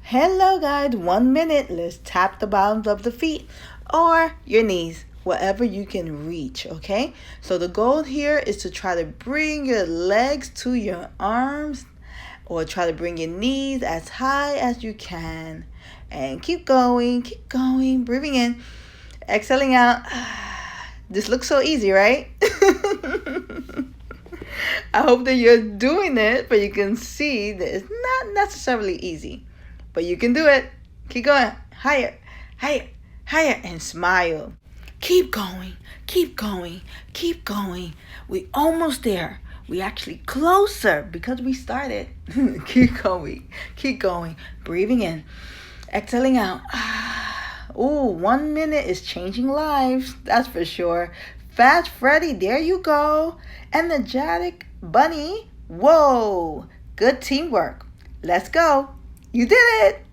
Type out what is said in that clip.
Hello guys, 1 minute. Let's tap the bottoms of the feet or your knees, wherever you can reach, okay? So the goal here is to try to bring your legs to your arms or try to bring your knees as high as you can. And keep going, breathing in, exhaling out. This looks so easy, right? I hope that you're doing it, but you can see that it's not necessarily easy. But you can do it. Keep going. Higher, higher, higher, and smile. Keep going, keep going, keep going. We almost there. We actually closer because we started. Keep going. Breathing in, exhaling out. Ooh, 1 minute is changing lives. That's for sure. Fast Freddy, there you go. Energetic Bunny. Whoa, good teamwork. Let's go. You did it.